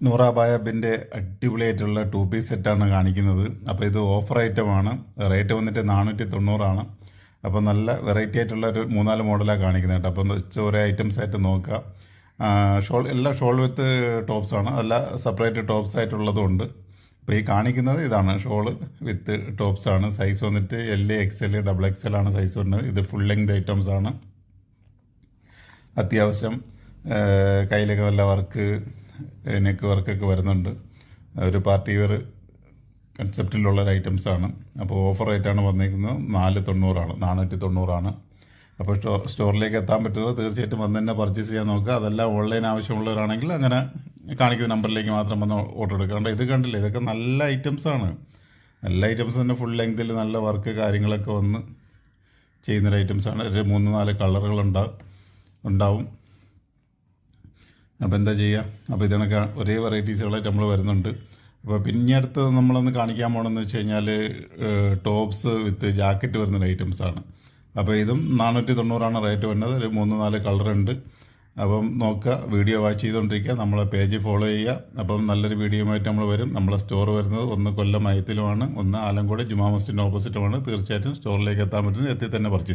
നൂറാബായബിൻ്റെ അടിപൊളിയായിട്ടുള്ള 2 പീസ് സെറ്റാണ് കാണിക്കുന്നത്. അപ്പോൾ ഇത് ഓഫർ ഐറ്റമാണ്. റേറ്റ് വന്നിട്ട് 490 അപ്പോൾ നല്ല വെറൈറ്റി ആയിട്ടുള്ള ഒരു 3-4 മോഡലാണ് കാണിക്കുന്നത് കേട്ടോ. അപ്പോൾ ഓരോ ഐറ്റംസ് ആയിട്ട് നോക്കുക. എല്ലാം ഷോൾ വിത്ത് ടോപ്സാണ്, അല്ല സെപ്പറേറ്റ് ടോപ്സ് ആയിട്ടുള്ളതുണ്ട്. അപ്പോൾ ഈ കാണിക്കുന്നത് ഇതാണ് ഷോള് വിത്ത് ടോപ്സാണ്. സൈസ് വന്നിട്ട് L, XL, XXL ആണ് സൈസ് വരുന്നത്. ഇത് ഫുൾ ലെങ്ത് ഐറ്റംസ് ആണ്. അത്യാവശ്യം കയ്യിലൊക്കെ നല്ല വർക്ക്, നെക്ക് വർക്കൊക്കെ വരുന്നുണ്ട്. ഒരു പാർട്ടി വെയർ കൺസെപ്റ്റിലുള്ള ഐറ്റംസാണ്. അപ്പോൾ ഓഫർ റേറ്റാണ് വന്നിരിക്കുന്നത് 490. അപ്പോൾ സ്റ്റോറിലേക്ക് എത്താൻ പറ്റുന്നത് തീർച്ചയായിട്ടും വന്ന് തന്നെ പർച്ചേസ് ചെയ്യാൻ നോക്കുക. അതെല്ലാം ഓൺലൈൻ ആവശ്യമുള്ളവരാണെങ്കിൽ അങ്ങനെ കാണിക്കുന്ന നമ്പറിലേക്ക് മാത്രം വന്ന് ഓർഡർ എടുക്കുക. ഇത് കണ്ടില്ലേ, ഇതൊക്കെ നല്ല ഐറ്റംസാണ്. നല്ല ഐറ്റംസ് തന്നെ ഫുൾ ലെങ്തിൽ നല്ല വർക്ക് കാര്യങ്ങളൊക്കെ വന്ന് ചെയ്യുന്നൊരു ഐറ്റംസാണ്. ഒരു 3-4 കളറുകൾ ഉണ്ടാവും. അപ്പോൾ എന്താ ചെയ്യുക, അപ്പോൾ ഇതിനൊക്കെ ഒരേ വെറൈറ്റീസുകളായിട്ട് നമ്മൾ വരുന്നുണ്ട്. അപ്പോൾ പിന്നെ അടുത്ത് നമ്മളൊന്ന് കാണിക്കാൻ പോകണമെന്ന് വെച്ച് കഴിഞ്ഞാൽ ടോപ്സ് വിത്ത് ജാക്കറ്റ് വരുന്ന ഐറ്റംസാണ്. അപ്പോൾ ഇതും 490 റേറ്റ് വരുന്നത്. ഒരു 3-4 കളറുണ്ട്. അപ്പം നോക്കുക, വീഡിയോ വാച്ച് ചെയ്തുകൊണ്ടിരിക്കുക, നമ്മളെ പേജ് ഫോളോ ചെയ്യുക. അപ്പം നല്ലൊരു വീഡിയോയുമായിട്ട് നമ്മൾ വരും. നമ്മളെ സ്റ്റോർ വരുന്നത് ഒന്ന് കൊല്ലം മയത്തിലുമാണ്, ഒന്ന് ആലങ്കോട് ജുമാ മസ്ജിദിൻ്റെ ഓപ്പോസിറ്റുമാണ്. തീർച്ചയായിട്ടും സ്റ്റോറിലേക്ക് എത്താൻ പറ്റുന്നത് എത്തി തന്നെ പർച്ചേസ്